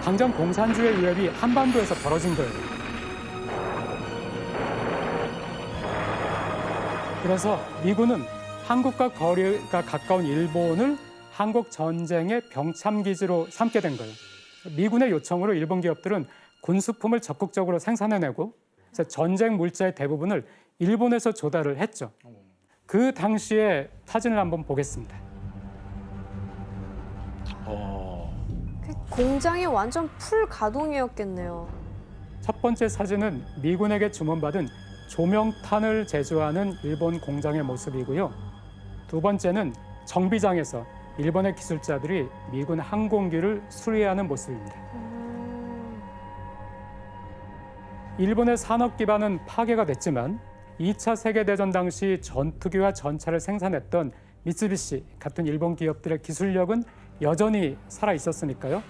당장 공산주의 위협이 한반도에서 벌어진 거예요. 그래서 미군은 한국과 거리가 가까운 일본을 한국 전쟁의 병참 기지로 삼게 된 거예요. 미군의 요청으로 일본 기업들은 군수품을 적극적으로 생산해내고 전쟁 물자의 대부분을 일본에서 조달을 했죠. 그 당시의 사진을 한번 보겠습니다. 공장이 완전 풀 가동이었겠네요. 첫 번째 사진은 미군에게 주문받은 조명탄을 제조하는 일본 공장의 모습이고요. 두 번째는 정비장에서 일본의 기술자들이 미군 항공기를 수리하는 모습입니다. 일본의 산업 기반은 파괴가 됐지만 2차 세계대전 당시 전투기와 전차를 생산했던 미쓰비시 같은 일본 기업들의 기술력은 여전히 살아 있었으니까요.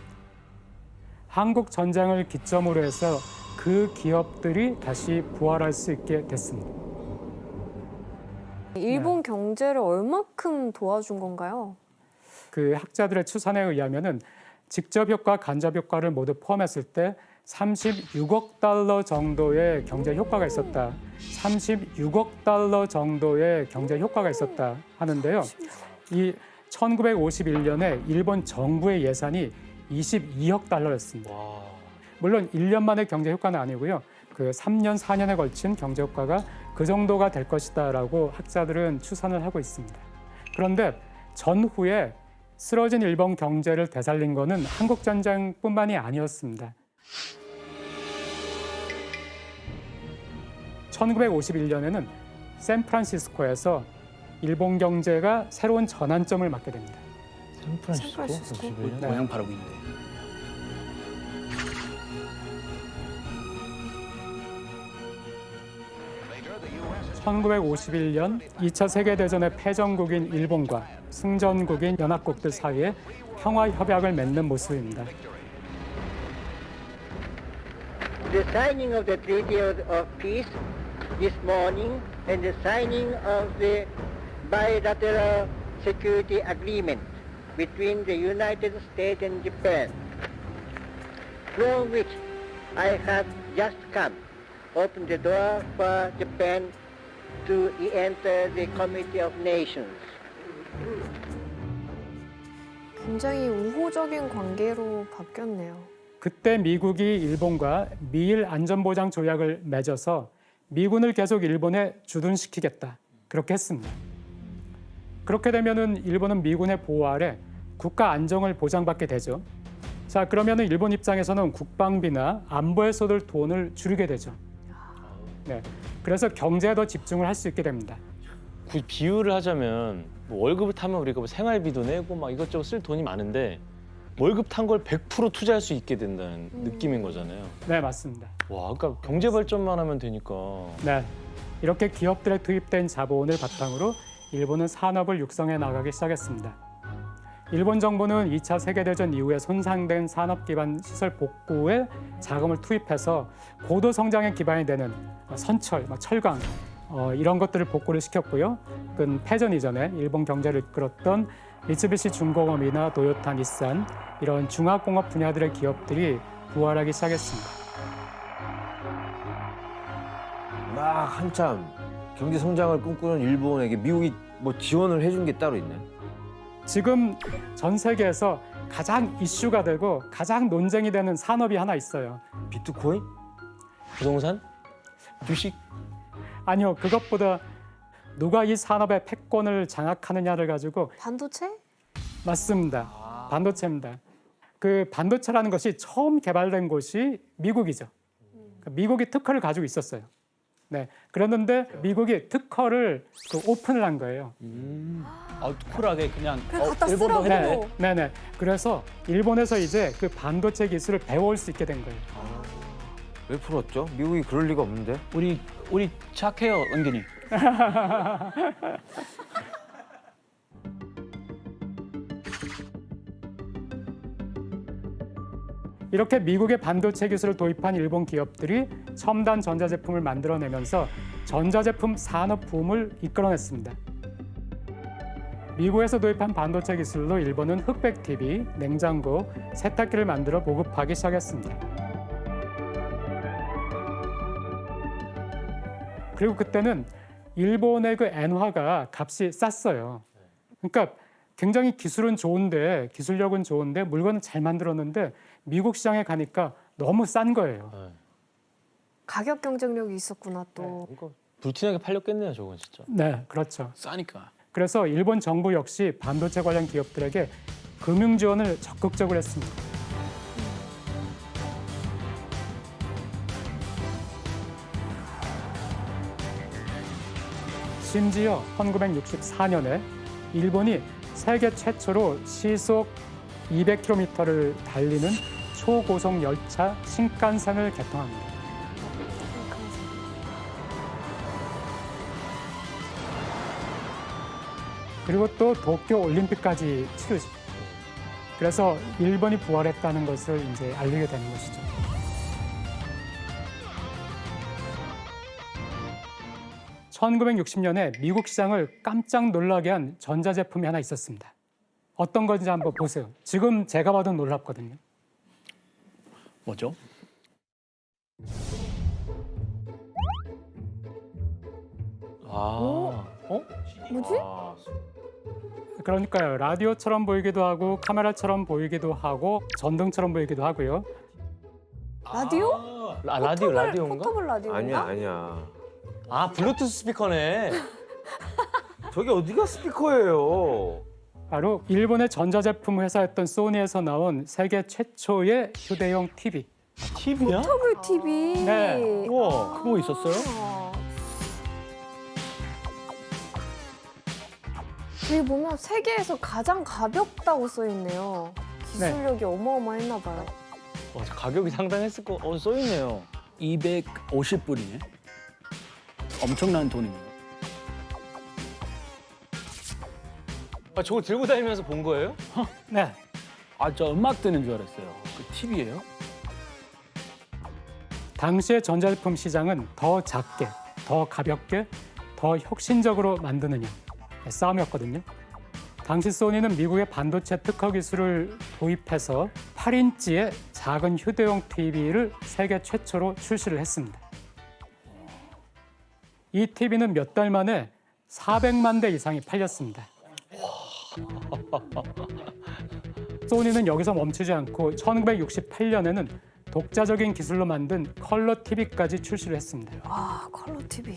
한국 전쟁을 기점으로 해서 그 기업들이 다시 부활할 수 있게 됐습니다. 일본 경제를 얼마큼 도와준 건가요? 그 학자들의 추산에 의하면은 직접 효과, 간접 효과를 모두 포함했을 때 36억 달러 정도의 경제 효과가 있었다. 36억 달러 정도의 경제 효과가 있었다 하는데요. 이 1951년에 일본 정부의 예산이 22억 달러였습니다. 물론 1년 만의 경제 효과는 아니고요. 그 3년, 4년에 걸친 경제 효과가 그 정도가 될 것이다라고 학자들은 추산을 하고 있습니다. 그런데 전후에 쓰러진 일본 경제를 되살린 것은 한국 전쟁뿐만이 아니었습니다. 1951년에는 샌프란시스코에서 일본 경제가 새로운 전환점을 맞게 됩니다. 샌프란시스코? 네. 모양 바르고 있네. (1951년) 2차 세계대전의 패전국인 일본과 승전국인 연합국들 사이에 평화협약을 맺는 모습입니다. The signing of the Treaty of Peace this morning and the signing of the bilateral security agreement between the United States and Japan, from which I have just come, opened the door for Japan to enter the Committee of Nations. 굉장히 우호적인 관계로 바뀌었네요. 그때 미국이 일본과 미일 안전보장 조약을 맺어서 미군을 계속 일본에 주둔시키겠다. 그렇게 했습니다. 그렇게 되면은 일본은 미군의 보호 아래 국가 안정을 보장받게 되죠. 자, 그러면은 일본 입장에서는 국방비나 안보에 쏟을 돈을 줄이게 되죠. 네. 그래서 경제에 더 집중을 할 수 있게 됩니다. 그 비유를 하자면 뭐 월급을 타면 우리가 뭐 생활비도 내고 막 이것저것 쓸 돈이 많은데 월급 탄 걸 100% 투자할 수 있게 된다는 느낌인 거잖아요. 네, 맞습니다. 와, 그러니까 경제 발전만 하면 되니까. 네. 이렇게 기업들에 투입된 자본을 바탕으로 일본은 산업을 육성해 나가기 시작했습니다. 일본 정부는 2차 세계대전 이후에 손상된 산업 기반 시설 복구에 자금을 투입해서 고도 성장의 기반이 되는 선철, 철강 이런 것들을 복구를 시켰고요. 그 패전 이전에 일본 경제를 이끌었던 미쓰비시 중공업이나 도요타, 닛산 이런 중화공업 분야들의 기업들이 부활하기 시작했습니다. 막 한참 경제 성장을 꿈꾸는 일본에게 미국이 뭐 지원을 해준 게 따로 있나요? 지금 전 세계에서 가장 이슈가 되고 가장 논쟁이 되는 산업이 하나 있어요. 비트코인? 부동산? 주식? 아니요, 그것보다 누가 이 산업의 패권을 장악하느냐를 가지고 반도체? 맞습니다. 반도체입니다. 그 반도체라는 것이 처음 개발된 곳이 미국이죠. 미국이 특허를 가지고 있었어요. 네, 그랬는데 미국이 특허를 오픈을 한 거예요. 쿨하게 그냥 갖다 일본도 쓰라고. 해도 네네. 그래서 일본에서 이제 그 반도체 기술을 배워올 수 있게 된 거예요. 왜 풀었죠? 미국이 그럴 리가 없는데. 우리 착해요, 은근히. 이렇게 미국의 반도체 기술을 도입한 일본 기업들이 첨단 전자제품을 만들어내면서 전자제품 산업 붐을 이끌어냈습니다. 미국에서 도입한 반도체 기술로 일본은 흑백 TV, 냉장고, 세탁기를 만들어 보급하기 시작했습니다. 그리고 그때는 일본의 그 엔화가 값이 쌌어요. 그러니까 굉장히 기술은 좋은데, 기술력은 좋은데 물건은 잘 만들었는데 미국 시장에 가니까 너무 싼 거예요. 네. 가격 경쟁력이 있었구나 또. 이거 불티나게 팔렸겠네요, 저건 진짜. 네, 그렇죠. 싸니까. 그래서 일본 정부 역시 반도체 관련 기업들에게 금융 지원을 적극적으로 했습니다. 심지어 1964년에 일본이 세계 최초로 시속 200km를 달리는 초고속 열차 신칸센을 개통합니다. 그리고 또 도쿄 올림픽까지 치르죠. 그래서 일본이 부활했다는 것을 이제 알리게 되는 것이죠. (1960년에) 미국 시장을 깜짝 놀라게 한 전자제품이 하나 있었습니다. 어떤 건지 한번 보세요. 지금 제가 봐도 놀랍거든요. 뭐죠? 어? 뭐지? 그러니까요, 라디오처럼 보이기도 하고 카메라처럼 보이기도 하고 전등처럼 보이기도 하고요. 라디오? 라디오인가? 포터블 라디오인가? 아니야, 아니야. 아, 블루투스 스피커네. 저게 어디가 스피커예요? 바로 일본의 전자제품 회사였던 소니에서 나온 세계 최초의 휴대용 TV. TV야? 포터블 TV. 네. 우와. 그거 있었어요? 여기 보면 세계에서 가장 가볍다고 써 있네요. 기술력이 어마어마했나 봐요. 가격이 상당했을 거. 써 있네요. 250불이네. 엄청난 돈이네요. 아, 저걸 들고 다니면서 본 거예요? 네, 아, 저 음악 듣는 줄 알았어요. 그 TV예요? 당시의 전자제품 시장은 더 작게, 더 가볍게, 더 혁신적으로 만드느냐 싸움이었거든요. 당시 소니는 미국의 반도체 특허 기술을 도입해서 8인치의 작은 휴대용 TV를 세계 최초로 출시를 했습니다. 이 TV는 몇 달 만에 400만 대 이상이 팔렸습니다. 소니는 여기서 멈추지 않고 1968년에는 독자적인 기술로 만든 컬러 TV까지 출시를 했습니다. 아, 컬러 TV.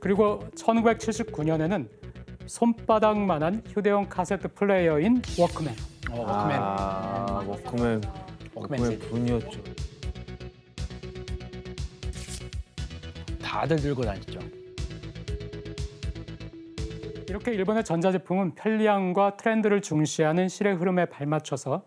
그리고 1979년에는 손바닥만한 휴대용 카세트 플레이어인 워크맨. 워크맨. 아, 워크맨. 워크맨 세대. 분이었죠. 다들 들고 다녔죠. 이렇게 일본의 전자제품은 편리함과 트렌드를 중시하는 시대 흐름에 발맞춰서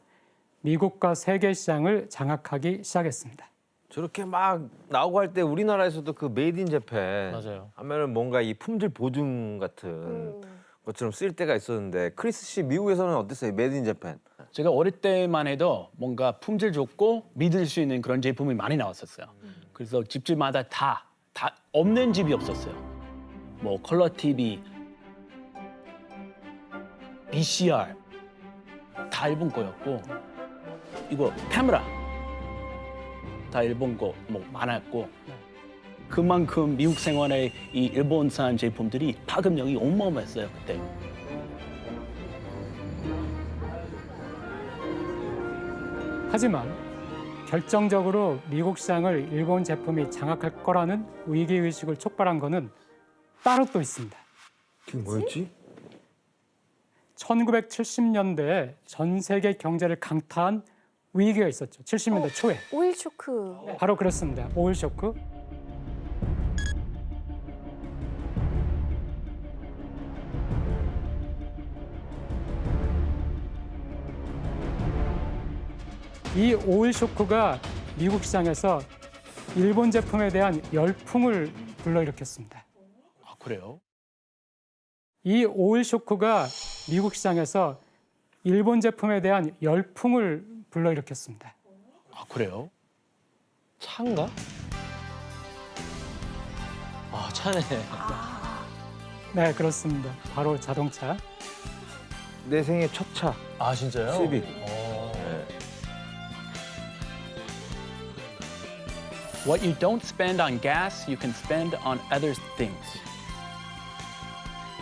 미국과 세계 시장을 장악하기 시작했습니다. 저렇게 막 나오고 할 때 우리나라에서도 그 메이드 인 재팬 맞아요. 하면은 뭔가 이 품질 보증 같은 것처럼 쓸 때가 있었는데 크리스 씨 미국에서는 어땠어요? 메이드 인 재팬. 제가 어릴 때만 해도 뭔가 품질 좋고 믿을 수 있는 그런 제품이 많이 나왔었어요. 그래서 집집마다 다 없는 집이 없었어요. 뭐 컬러 TV, VCR 다 일본 거였고, 이거 카메라 다 일본 거 뭐 많았고, 그만큼 미국 생활에 이 일본산 제품들이 파급력이 어마어마했어요 그때. 하지만 결정적으로 미국 시장을 일본 제품이 장악할 거라는 위기의식을 촉발한 것은 따로 또 있습니다. 그게 뭐였지? 1970년대에 전 세계 경제를 강타한 위기가 있었죠. 70년대 초에. 오일 쇼크. 바로 그렇습니다. 오일 쇼크. 이 오일 쇼크가 미국 시장에서 일본 제품에 대한 열풍을 불러일으켰습니다. 아, 그래요? 이 오일 쇼크가 미국 시장에서 일본 제품에 대한 열풍을 불러일으켰습니다. 아, 그래요? 차인가? 아, 차네. 네, 그렇습니다. 바로 자동차. 내 생애 첫 차. 아 진짜요? 시빅. What you don't spend on gas, you can spend on other things.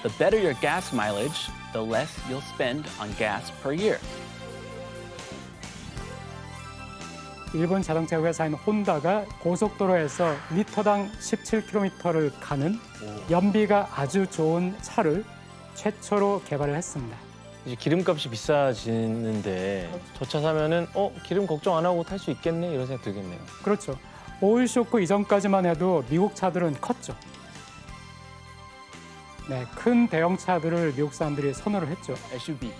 The better your gas mileage, the less you'll spend on gas per year. 일본 자동차 회사인 혼다가 고속도로에서 리터당 17km를 가는 연비가 아주 좋은 차를 최초로 개발을 했습니다. 이제 기름값이 비싸지는데 저 차 사면은 기름 걱정 안 하고 탈 수 있겠네 이런 생각 들겠네요. 그렇죠. 오일 쇼크 이전까지만 해도 미국 차들은 컸죠. 네, 큰 대형차들을 미국 사람들이 선호를 했죠. SUV.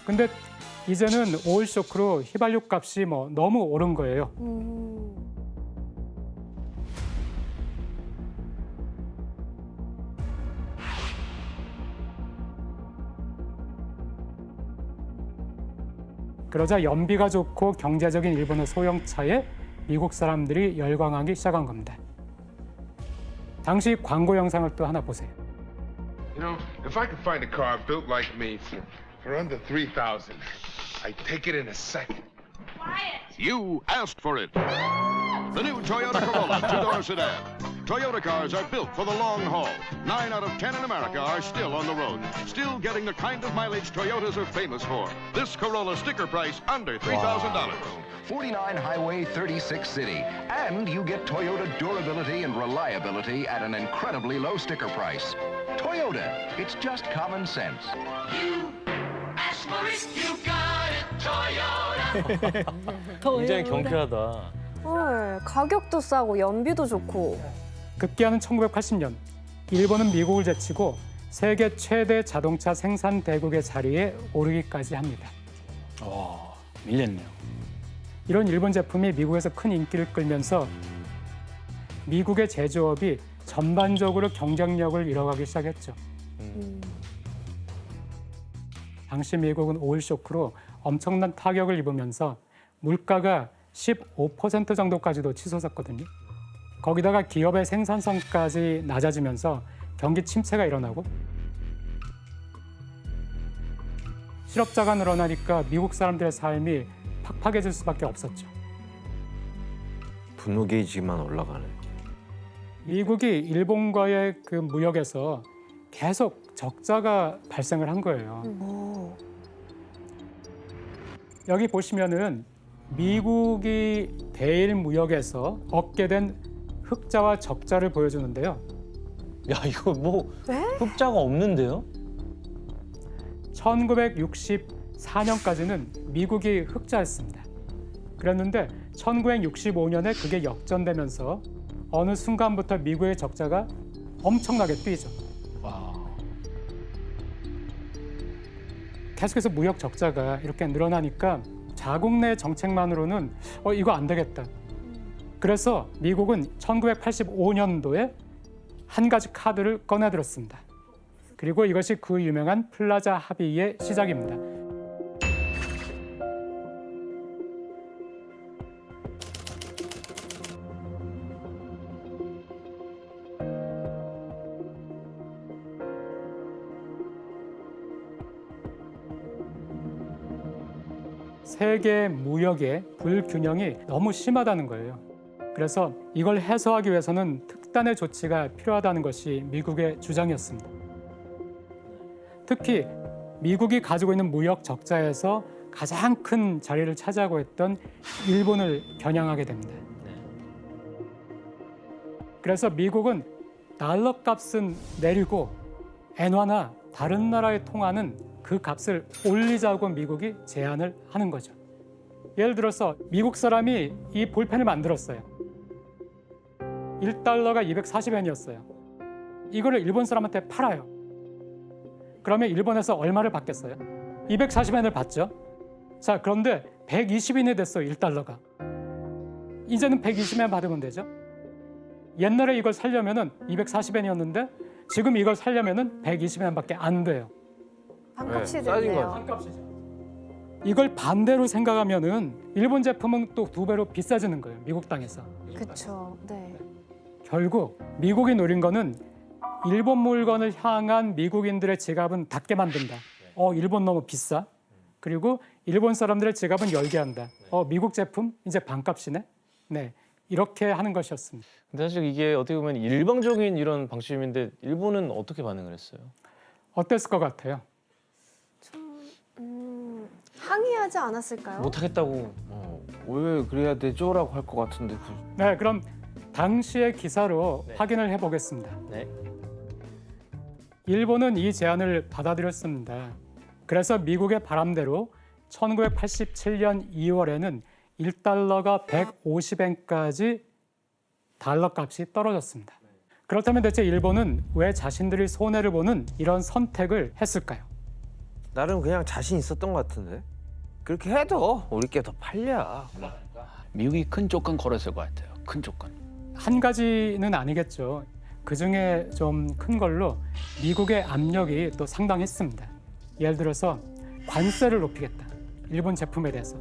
근데 이제는 오일 쇼크로 휘발유 값이 너무 오른 거예요. 그러자 연비가 좋고 경제적인 일본의 소형차에 미국 사람들이 열광하기 시작한 겁니다. 당시 광고 영상을 또 하나 보세요. You know, if I could find a car built like me for under 3,000, I'd take it in a second. You asked for it. The new Toyota Corolla two-door sedan. Toyota cars are built for the long haul. 9 out of 10 in America are still on the road, still getting the kind of mileage Toyotas are famous for. This Corolla sticker price under $3,000. 49 Highway 36 City. And you get Toyota durability and reliability at an incredibly low sticker price. Toyota, it's just common sense. 굉장히 경쾌하다. 헐, 가격도 싸고 연비도 좋고. 급기야는 1980년 일본은 미국을 제치고 세계 최대 자동차 생산 대국의 자리에 오르기까지 합니다. 밀렸네요. 이런 일본 제품이 미국에서 큰 인기를 끌면서 미국의 제조업이 전반적으로 경쟁력을 잃어가기 시작했죠. 당시 미국은 오일 쇼크로 엄청난 타격을 입으면서 물가가 15% 정도까지도 치솟았거든요. 거기다가 기업의 생산성까지 낮아지면서 경기 침체가 일어나고 실업자가 늘어나니까 미국 사람들의 삶이 팍팍해질 수밖에 없었죠. 분노 게이지만 올라가네. 미국이 일본과의 그 무역에서 계속 적자가 발생을 한 거예요. 여기 보시면은 미국이 대일 무역에서 얻게 된 흑자와 적자를 보여주는데요. 야 이거 뭐 네? 흑자가 없는데요? 1964년까지는 미국이 흑자였습니다. 그랬는데 1965년에 그게 역전되면서 어느 순간부터 미국의 적자가 엄청나게 뛰죠. 계속해서 무역 적자가 이렇게 늘어나니까 자국 내 정책만으로는 이거 안 되겠다. 그래서 미국은 1985년도에 한 가지 카드를 꺼내들었습니다. 그리고 이것이 그 유명한 플라자 합의의 시작입니다. 세계 무역의 불균형이 너무 심하다는 거예요. 그래서 이걸 해소하기 위해서는 특단의 조치가 필요하다는 것이 미국의 주장이었습니다. 특히 미국이 가지고 있는 무역 적자에서 가장 큰 자리를 차지하고 있던 일본을 겨냥하게 됩니다. 그래서 미국은 달러 값은 내리고 엔화나 다른 나라에 통하는 그 값을 올리자고 미국이 제안을 하는 거죠. 예를 들어서 미국 사람이 이 볼펜을 만들었어요. 1달러가 240엔이었어요. 이거를 일본 사람한테 팔아요. 그러면 일본에서 얼마를 받겠어요? 240엔을 받죠. 자, 그런데 120엔이 됐어요, 1달러가. 이제는 120엔 받으면 되죠. 옛날에 이걸 살려면은 240엔이었는데 지금 이걸 살려면은 120엔밖에 안 돼요. 반값이 네, 싸진 됐네요. 반값이죠. 이걸 반대로 생각하면은 일본 제품은 또 2배로 비싸지는 거예요, 미국 땅에서. 그렇죠. 네. 결국 미국이 노린 거는 일본 물건을 향한 미국인들의 지갑은 닫게 만든다. 일본 너무 비싸. 그리고 일본 사람들의 지갑은 열게 한다. 미국 제품 이제 반값이네. 네, 이렇게 하는 것이었습니다. 근데 사실 이게 어떻게 보면 일방적인 이런 방침인데 일본은 어떻게 반응을 했어요? 어땠을 것 같아요? 항의하지 않았을까요? 못하겠다고. 왜 그래야 되죠?라고 할 것 같은데. 네, 그럼 당시의 기사로 네. 확인을 해보겠습니다. 네. 일본은 이 제안을 받아들였습니다. 그래서 미국의 바람대로 1987년 2월에는 1달러가 150엔까지 달러 값이 떨어졌습니다. 그렇다면 대체 일본은 왜 자신들이 손해를 보는 이런 선택을 했을까요? 나름 그냥 자신 있었던 것 같은데. 그렇게 해도 우리께 더 팔려. 미국이 큰 조건 걸었을 것 같아요. 큰 조건. 한 가지는 아니겠죠. 그중에 좀 큰 걸로 미국의 압력이 또 상당했습니다. 예를 들어서 관세를 높이겠다. 일본 제품에 대해서.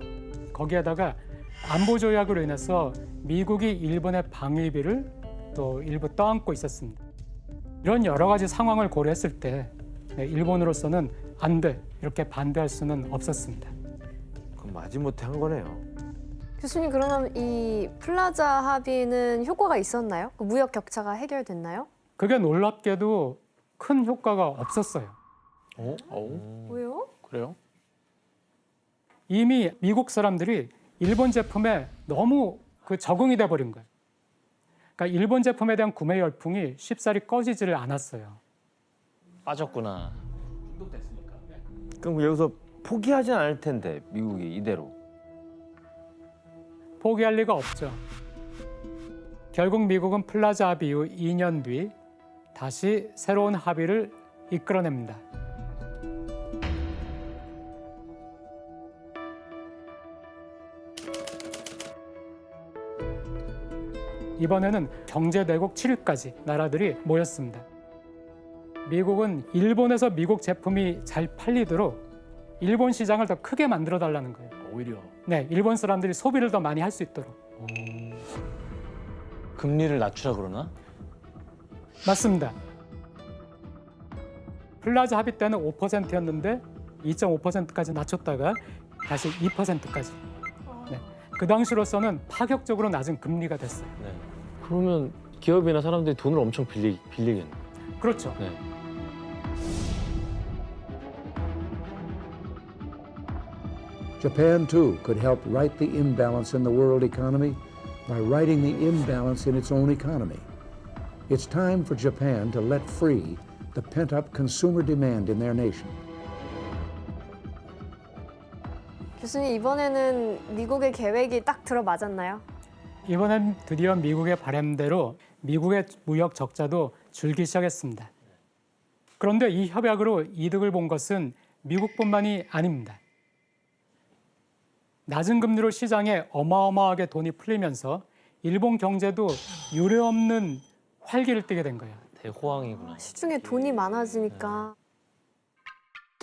거기에다가 안보 조약으로 인해서 미국이 일본의 방위비를 또 일부 떠안고 있었습니다. 이런 여러 가지 상황을 고려했을 때 일본으로서는 안 돼. 이렇게 반대할 수는 없었습니다. 그럼 마지못해 한 거네요. 교수님, 그러면 이 플라자 합의는 효과가 있었나요? 그 무역 격차가 해결됐나요? 그게 놀랍게도 큰 효과가 없었어요. 왜요? 그래요? 이미 미국 사람들이 일본 제품에 너무 적응이 돼 버린 거예요. 그러니까 일본 제품에 대한 구매 열풍이 쉽사리 꺼지지를 않았어요. 빠졌구나. 그럼 여기서 포기하진 않을 텐데 미국이 이대로. 포기할 리가 없죠. 결국 미국은 플라자 합의 이후 2년 뒤 다시 새로운 합의를 이끌어냅니다. 이번에는 경제대국 7위까지 나라들이 모였습니다. 미국은 일본에서 미국 제품이 잘 팔리도록 일본 시장을 더 크게 만들어 달라는 거예요. 오히려. 네, 일본 사람들이 소비를 더 많이 할 수 있도록. 금리를 낮추라 그러나? 맞습니다. 플라자 합의 때는 5%였는데 2.5%까지 낮췄다가 다시 2%까지. 네, 그 당시로서는 파격적으로 낮은 금리가 됐어요. 네. 그러면 기업이나 사람들이 돈을 엄청 빌리겠네. 그렇죠. 네. Japan, too, could help right the imbalance in the world economy by righting the imbalance in its own economy. It's time for Japan to let free the pent-up consumer demand in their nation. 교수님, 이번에는 미국의 계획이 딱 들어맞았나요? 이번엔 드디어 미국의 바람대로 미국의 무역 적자도 줄기 시작했습니다. 그런데 이 협약으로 이득을 본 것은 미국뿐만이 아닙니다. 낮은 금리로 시장에 어마어마하게 돈이 풀리면서 일본 경제도 유례없는 활기를 띠게 된 거예요. 대호황이구나. 시중에 돈이 많아지니까.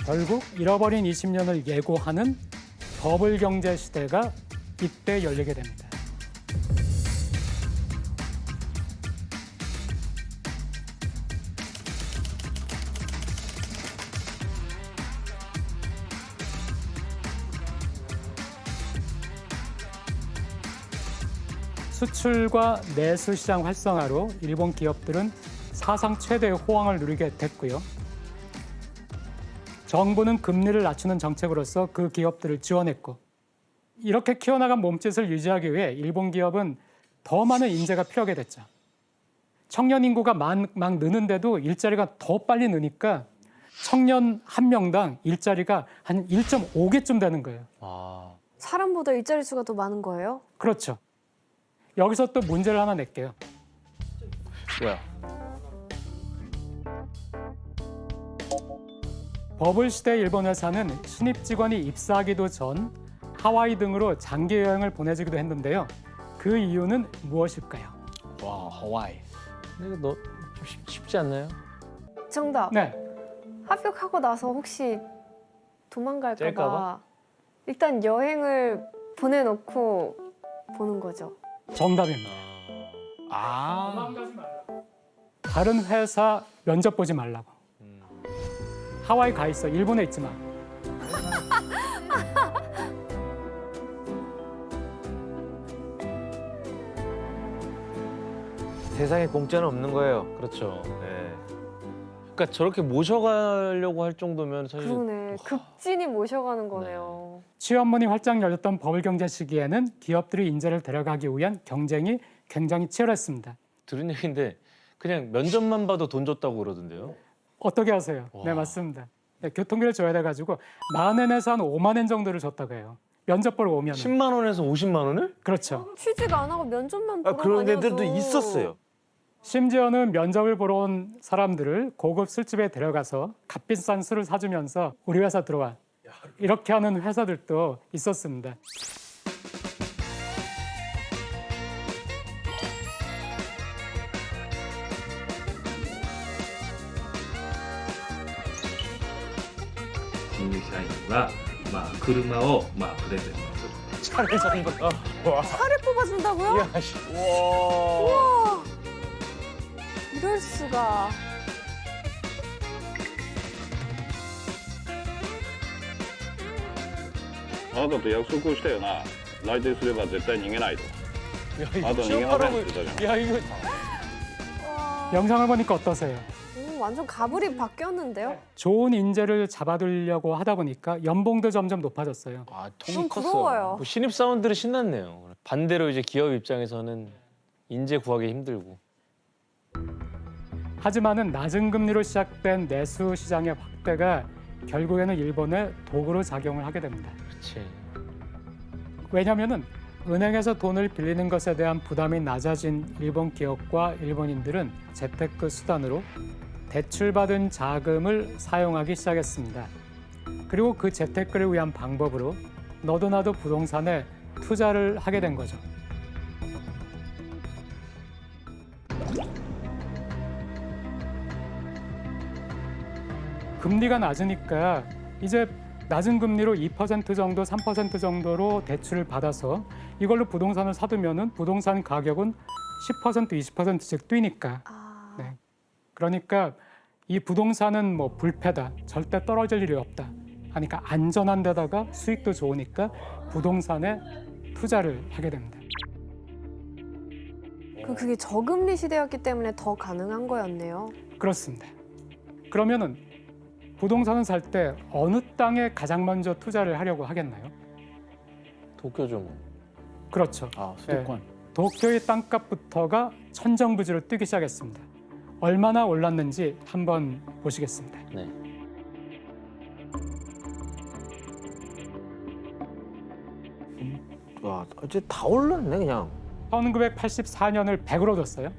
결국 잃어버린 20년을 예고하는 버블 경제 시대가 이때 열리게 됩니다. 수출과 내수 시장 활성화로 일본 기업들은 사상 최대의 호황을 누리게 됐고요. 정부는 금리를 낮추는 정책으로서 그 기업들을 지원했고, 이렇게 키워나간 몸짓을 유지하기 위해 일본 기업은 더 많은 인재가 필요하게 됐죠. 청년 인구가 막 느는데도 일자리가 더 빨리 느니까 청년 한 명당 일자리가 한 1.5개쯤 되는 거예요. 아. 사람보다 일자리 수가 더 많은 거예요? 그렇죠. 여기서 또 문제를 하나 낼게요. 뭐야? 버블 시대 일본 회사는 신입 직원이 입사하기도 전 하와이 등으로 장기 여행을 보내주기도 했는데요. 그 이유는 무엇일까요? 와, 하와이. 근데 이거 좀 쉽지 않나요? 정답. 네, 합격하고 나서 혹시 도망갈까 짤까 봐? 봐. 일단 여행을 보내놓고 보는 거죠. 정답입니다. 아, 다른 회사 면접 보지 말라고. 하와이 가 있어. 일본에 있지 마. 세상에 공짜는 없는 거예요. 그렇죠. 네. 그러니까 저렇게 모셔가려고 할 정도면 사실 그러네. 급진이 모셔가는 거네요. 취업문이 활짝 열렸던 버블 경제 시기에는 기업들이 인재를 데려가기 위한 경쟁이 굉장히 치열했습니다. 들은 얘기인데 그냥 면접만 봐도 돈 줬다고 그러던데요. 어떻게 하세요? 와. 네, 맞습니다. 네, 교통비를 줘야 돼가지고 만 원에서 한 5만 원 정도를 줬다고 해요. 면접 보러 오면. 10만 원에서 50만 원을? 그렇죠. 취직 안 하고 면접만 보러 그런 다녀도 데들도 있었어요. 심지어는 면접을 보러 온 사람들을 고급 술집에 데려가서 값비싼 술을 사주면서 우리 회사 들어와. 이렇게 하는 회사들도 있었습니다.新入社員は、車を、プレゼントする。 차를 선물로. 차를 뽑아준다고요? 야, 씨. 우와. 이럴 수가. あなたと約束をしたよな。内定すれば絶対逃げないと。 야, あな 이거 た逃げませんって 취업하라고. 言ったじゃん。 야, 이거 와. 영상을 보니까 어떠세요? 완전 가불이 바뀌었는데요? 좋은 인재를 잡아두려고 하다 보니까 연봉도 점점 높아졌어요. 아, 좀 통이 컸어. 부러워요. 뭐 신입 사원들은 신났네요. 반대로 이제 기업 입장에서는 인재 구하기 힘들고. 하지만은 낮은 금리로 시작된 내수 시장의 확대가 결국에는 일본의 도구로 작용을 하게 됩니다. 그렇지. 왜냐하면은 은행에서 돈을 빌리는 것에 대한 부담이 낮아진 일본 기업과 일본인들은 재테크 수단으로 대출받은 자금을 사용하기 시작했습니다. 그리고 그 재테크를 위한 방법으로 너도 나도 부동산에 투자를 하게 된 거죠. 금리가 낮으니까 이제 낮은 금리로 2% 정도, 3% 정도로 대출을 받아서 이걸로 부동산을 사두면은 부동산 가격은 10%, 20%씩 뛰니까. 네. 그러니까 이 부동산은 뭐 불패다, 절대 떨어질 일이 없다. 하니까 안전한 데다가 수익도 좋으니까 부동산에 투자를 하게 됩니다. 그게 저금리 시대였기 때문에 더 가능한 거였네요. 그렇습니다. 그러면은 부동산을 살 때 어느 땅에 가장 먼저 투자를 하려고 하겠나요? 도쿄죠 뭐. 그렇죠. 아, 수도권. 도쿄의 땅값부터가 천정부지로 뛰기 시작했습니다. 얼마나 올랐는지 한번 보시겠습니다. 네. 와, 이제 다 올랐네 그냥. 1984년을 100으로 뒀어요.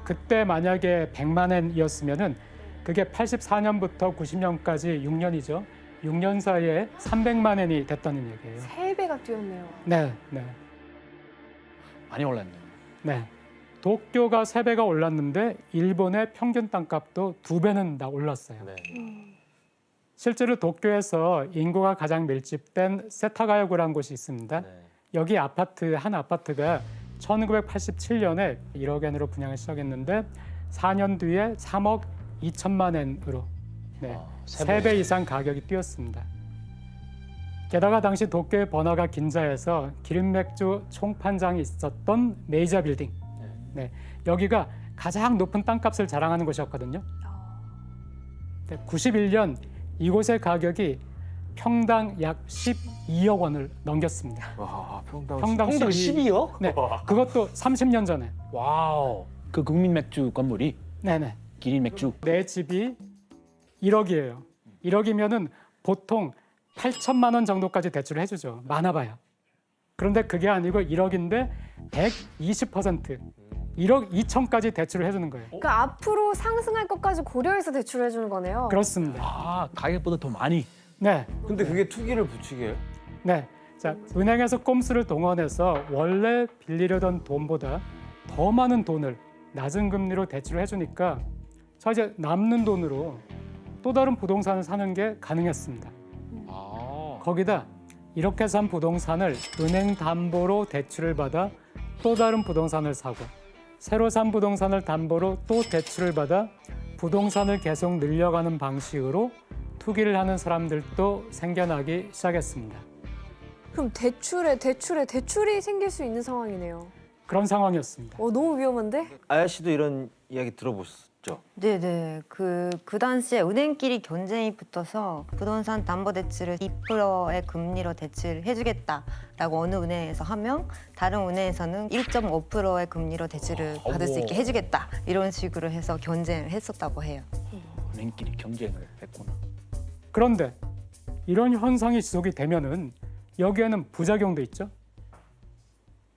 그때 만약에 100만 엔이었으면은 그게 84년부터 90년까지 6년이죠. 6년 사이에 300만 엔이 됐다는 얘기예요. 3배가 뛰었네요. 네, 네, 많이 올랐네요. 네. 도쿄가 3배가 올랐는데 일본의 평균 땅값도 2배는 다 올랐어요. 네. 실제로 도쿄에서 인구가 가장 밀집된 세타가야구라는 곳이 있습니다. 네. 여기 아파트 한 아파트가 1987년에 1억 엔으로 분양을 시작했는데 4년 뒤에 3억 2천만 엔으로 네, 3배 이상 가격이 뛰었습니다. 게다가 당시 도쿄의 번화가 긴자에서 기름 맥주 총판장이 있었던 메이저 빌딩, 네, 여기가 가장 높은 땅값을 자랑하는 곳이었거든요. 91년 이곳의 가격이 평당 약 12억 원을 넘겼습니다. 와, 평당 12억? 네, 그것도 30년 전에. 와우. 그 국민 맥주 건물이 네네. 기린 맥주. 내 집이 1억이에요. 1억이면은 보통 8천만 원 정도까지 대출을 해주죠. 많아봐야. 그런데 그게 아니고 1억인데 120%, 1억 2천까지 대출을 해주는 거예요. 그러니까 앞으로 상승할 것까지 고려해서 대출해 주는 거네요. 그렇습니다. 아, 가격보다 더 많이. 네, 근데 그게 투기를 부추게 해요? 네. 자, 은행에서 꼼수를 동원해서 원래 빌리려던 돈보다 더 많은 돈을 낮은 금리로 대출을 해주니까 자 이제 남는 돈으로 또 다른 부동산을 사는 게 가능했습니다. 거기다 이렇게 산 부동산을 은행 담보로 대출을 받아 또 다른 부동산을 사고 새로 산 부동산을 담보로 또 대출을 받아 부동산을 계속 늘려가는 방식으로 투기를 하는 사람들도 생겨나기 시작했습니다. 그럼 대출이 생길 수 있는 상황이네요. 그런 상황이었습니다. 너무 위험한데? 아야 씨도 이런 이야기 들어보셨죠? 네네. 그 당시에 은행끼리 경쟁이 붙어서 부동산 담보대출을 2%의 금리로 대출해주겠다라고 어느 은행에서 하면 다른 은행에서는 1.5%의 금리로 대출을 받을 수 있게 해주겠다 이런 식으로 해서 경쟁을 했었다고 해요. 은행끼리 경쟁을 했구나. 그런데 이런 현상이 지속이 되면은 여기에는 부작용도 있죠.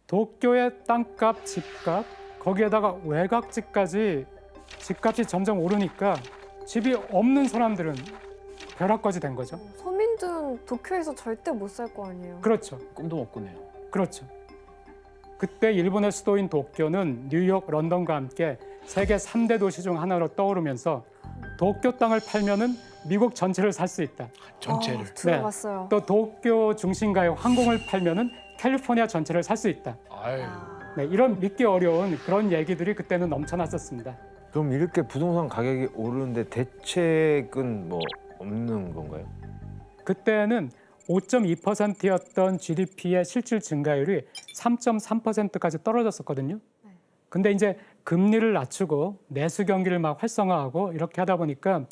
도쿄의 땅값, 집값, 거기에다가 외곽집까지 집값이 점점 오르니까 집이 없는 사람들은 벼락까지 된 거죠. 서민들은 도쿄에서 절대 못 살 거 아니에요. 그렇죠. 꿈도 못 꾸네요. 그렇죠. 그때 일본의 수도인 도쿄는 뉴욕, 런던과 함께 세계 3대 도시 중 하나로 떠오르면서 도쿄 땅을 팔면은 미국 전체를 살 수 있다. 전체를. 들어봤어요. 또 도쿄 중심가의 항공을 팔면은 캘리포니아 전체를 살 수 있다. 아유. 네, 이런 믿기 어려운 그런 얘기들이 그때는 넘쳐났었습니다. 그럼 이렇게 부동산 가격이 오르는데 대책은 뭐 없는 건가요? 그때는 5.2%였던 GDP의 실질 증가율이 3.3%까지 떨어졌었거든요. 근데 이제 금리를 낮추고 내수 경기를 막 활성화하고 이렇게 하다 보니까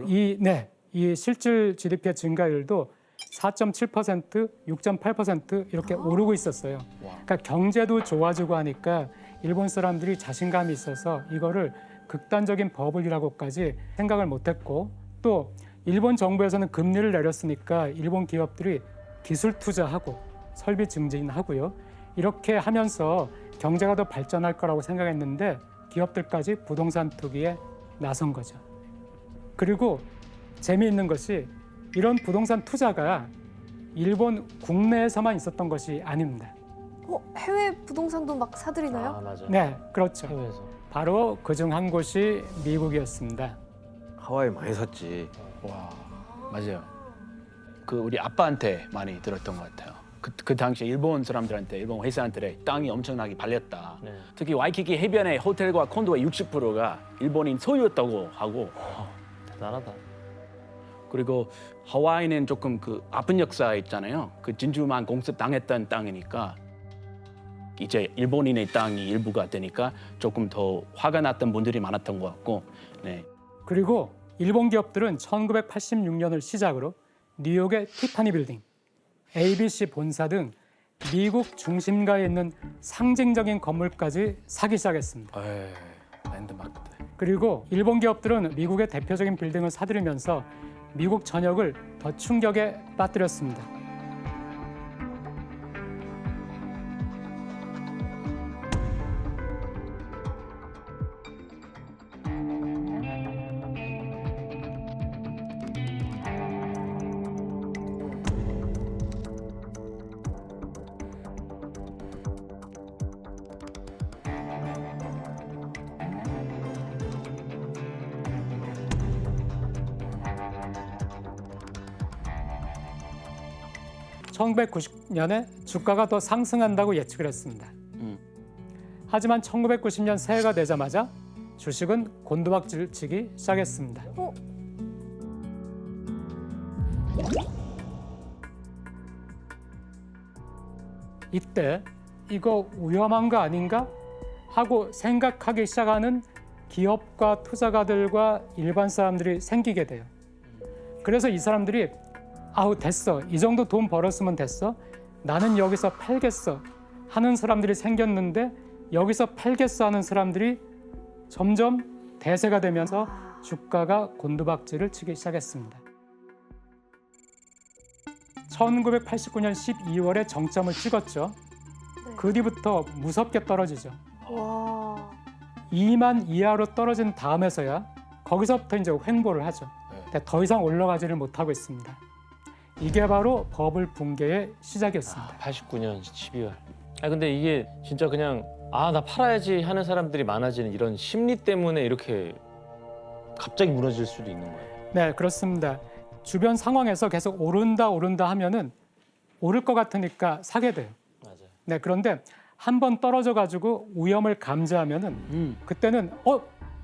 이 실질 GDP의 증가율도 4.7%, 6.8% 이렇게 오르고 있었어요. 그러니까 경제도 좋아지고 하니까 일본 사람들이 자신감이 있어서 이거를 극단적인 버블이라고까지 생각을 못했고 또 일본 정부에서는 금리를 내렸으니까 일본 기업들이 기술 투자하고 설비 증진하고요. 이렇게 하면서 경제가 더 발전할 거라고 생각했는데 기업들까지 부동산 투기에 나선 거죠. 그리고 재미있는 것이 이런 부동산 투자가 일본 국내에서만 있었던 것이 아닙니다. 해외 부동산도 막 사들이나요? 아, 맞아요. 네, 그렇죠. 해외에서. 바로 그중 한 곳이 미국이었습니다. 하와이 많이 샀지. 와, 맞아요. 그 우리 아빠한테 많이 들었던 것 같아요. 그 당시에 일본 사람들한테, 일본 회사한테 땅이 엄청나게 팔렸다. 네. 특히 와이키키 해변의 호텔과 콘도의 60%가 일본인 소유였다고 하고. 대단하다. 그리고 하와이는 조금 그 아픈 역사 있잖아요. 그 진주만 공습당했던 땅이니까 이제 일본인의 땅이 일부가 되니까 조금 더 화가 났던 분들이 많았던 것 같고. 네. 그리고 일본 기업들은 1986년을 시작으로 뉴욕의 티파니 빌딩, ABC 본사 등 미국 중심가에 있는 상징적인 건물까지 사기 시작했습니다. 랜드마크. 그리고 일본 기업들은 미국의 대표적인 빌딩을 사들이면서 미국 전역을 더 충격에 빠뜨렸습니다. (1990년에) 주가가 더 상승한다고 예측을 했습니다. 하지만 1990년 새해가 되자마자 주식은 곤두박질 치기 시작했습니다. 이때 이거 위험한 거 아닌가 하고 생각하기 시작하는 기업과 투자가들과 일반 사람들이 생기게 돼요. 그래서 이 사람들이 아우 됐어, 이 정도 돈 벌었으면 됐어, 나는 여기서 팔겠어 하는 사람들이 생겼는데 여기서 팔겠어 하는 사람들이 점점 대세가 되면서 주가가 곤두박질을 치기 시작했습니다. 1989년 12월에 정점을 찍었죠. 그 뒤부터 무섭게 떨어지죠. 2만 이하로 떨어진 다음에서야 거기서부터 이제 횡보를 하죠. 근데 더 이상 올라가지를 못하고 있습니다. 이게 바로 버블 붕괴의 시작이었습니다. 89년 12월. 근데 이게 진짜 그냥 나 팔아야지 하는 사람들이 많아지는 이런 심리 때문에 이렇게 갑자기 무너질 수도 있는 거예요. 네, 그렇습니다. 주변 상황에서 계속 오른다 하면은 오를 것 같으니까 사게 돼요. 맞아요. 네, 그런데 한 번 떨어져 가지고 위험을 감지하면은 그때는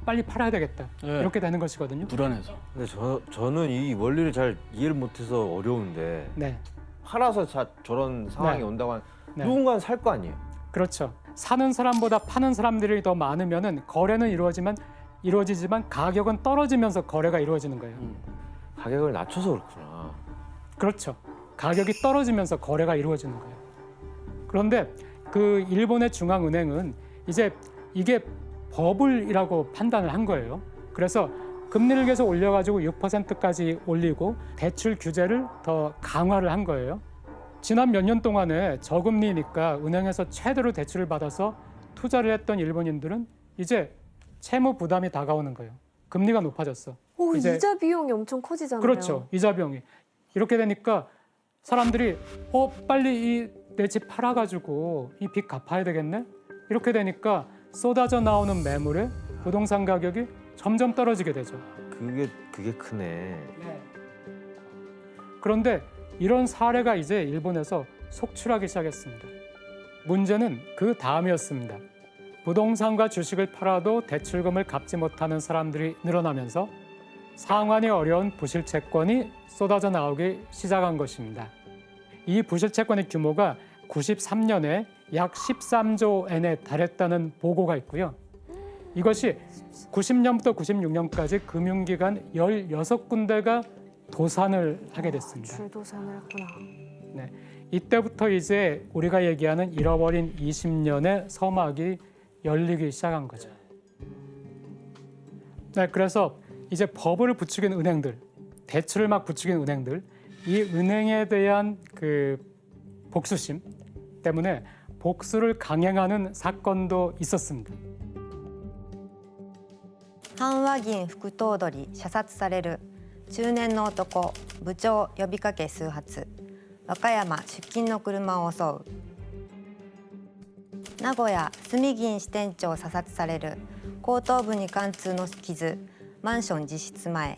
빨리 팔아야 되겠다. 네. 이렇게 되는 것이거든요. 불안해서. 근데 저는 이 원리를 잘 이해를 못해서 어려운데 네. 팔아서 저런 상황이 네. 온다고 하면 네. 누군가는 살 거 아니에요. 그렇죠. 사는 사람보다 파는 사람들이 더 많으면은 거래는 이루어지지만 가격은 떨어지면서 거래가 이루어지는 거예요. 가격을 낮춰서 그렇구나. 그렇죠. 가격이 떨어지면서 거래가 이루어지는 거예요. 그런데 그 일본의 중앙은행은 이제 이게 버블이라고 판단을 한 거예요. 그래서 금리를 계속 올려가지고 6%까지 올리고 대출 규제를 더 강화를 한 거예요. 지난 몇 년 동안에 저금리니까 은행에서 최대로 대출을 받아서 투자를 했던 일본인들은 이제 채무 부담이 다가오는 거예요. 금리가 높아졌어. 오, 이제 이자 비용이 엄청 커지잖아요. 그렇죠. 이자 비용이. 이렇게 되니까 사람들이 빨리 이 내 집 팔아가지고 이 빚 갚아야 되겠네? 이렇게 되니까 쏟아져 나오는 매물에 부동산 가격이 점점 떨어지게 되죠. 그게 크네. 그런데 이런 사례가 이제 일본에서 속출하기 시작했습니다. 문제는 그 다음이었습니다. 부동산과 주식을 팔아도 대출금을 갚지 못하는 사람들이 늘어나면서 상환이 어려운 부실채권이 쏟아져 나오기 시작한 것입니다. 이 부실채권의 규모가 93년에 약 13조 엔에 달했다는 보고가 있고요. 이것이 90년부터 96년까지 금융기관 16군데가 도산을 하게 됐습니다. 줄도산을 했구나. 네, 이때부터 이제 우리가 얘기하는 잃어버린 20년의 서막이 열리기 시작한 거죠. 네, 그래서 이제 버블을 부추긴 은행들, 대출을 막 부추긴 은행들, 이 은행에 대한 그 복수심 때문에 복수를 강행하는 사건도 있었습니다. 阪和銀副頭取射殺される中年の男部長呼びかけ数発和歌山出勤の車を襲う名古屋住銀支店長射殺される後頭部に貫通の傷マンション自室前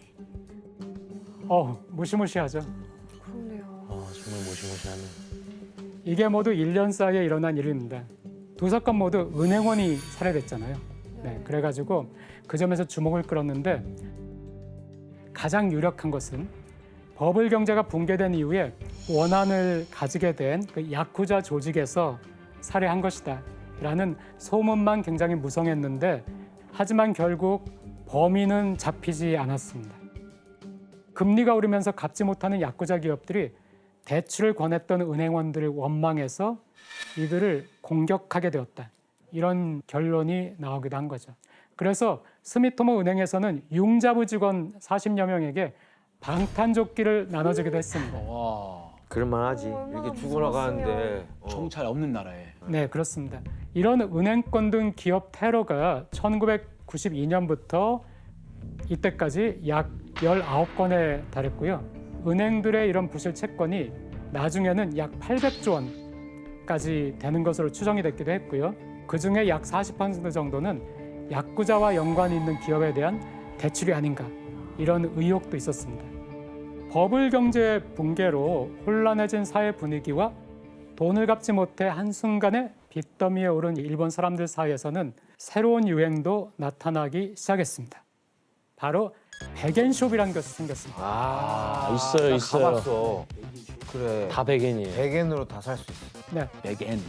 무시무시하죠. 그러네요. 정말 무시무시하네. 이게 모두 1년 사이에 일어난 일입니다. 두 사건 모두 은행원이 살해됐잖아요. 네, 그래가지고 그 점에서 주목을 끌었는데 가장 유력한 것은 버블 경제가 붕괴된 이후에 원한을 가지게 된 그 야쿠자 조직에서 살해한 것이다 라는 소문만 굉장히 무성했는데 하지만 결국 범인은 잡히지 않았습니다. 금리가 오르면서 갚지 못하는 야쿠자 기업들이 대출을 권했던 은행원들을 원망해서 이들을 공격하게 되었다. 이런 결론이 나오기도 한 거죠. 그래서 스미토모 은행에서는 융자부 직원 40여 명에게 방탄조끼를 나눠주기도 했습니다. 그럴만하지. 이렇게 죽어나가는데 정찰 없는 나라에. 네, 그렇습니다. 이런 은행권 등 기업 테러가 1992년부터 이때까지 약 19건에 달했고요. 은행들의 이런 부실 채권이 나중에는 약 800조 원까지 되는 것으로 추정이 됐기도 했고요. 그중에 약 40% 정도는 야쿠자와 연관이 있는 기업에 대한 대출이 아닌가 이런 의혹도 있었습니다. 버블 경제 붕괴로 혼란해진 사회 분위기와 돈을 갚지 못해 한순간에 빚더미에 오른 일본 사람들 사이에서는 새로운 유행도 나타나기 시작했습니다. 바로 백엔숍이라는 것이 생겼습니다. 있어요. 가봤어. 그래. 다 백엔이에요. 100엔으로 다 살 수 있어. 네. 백엔.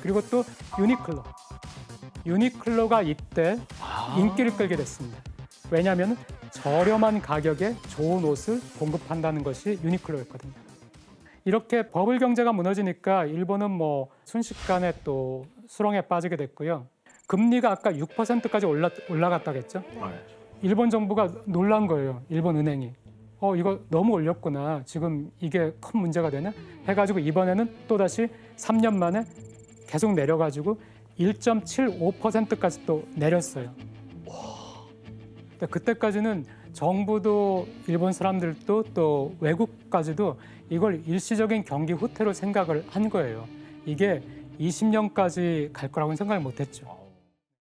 그리고 또 유니클로. 유니클로가 이때 인기를 끌게 됐습니다. 왜냐하면 저렴한 가격에 좋은 옷을 공급한다는 것이 유니클로였거든요. 이렇게 버블 경제가 무너지니까 일본은 뭐 순식간에 또 수렁에 빠지게 됐고요. 금리가 아까 6%까지 올라갔다고 했죠. 일본 정부가 놀란 거예요. 일본 은행이. 이거 너무 올렸구나. 지금 이게 큰 문제가 되냐? 해가지고 이번에는 또다시 3년 만에 계속 내려가지고 1.75%까지 또 내렸어요. 근데 그때까지는 정부도 일본 사람들도 또 외국까지도 이걸 일시적인 경기 후퇴로 생각을 한 거예요. 이게 20년까지 갈 거라고는 생각을 못 했죠.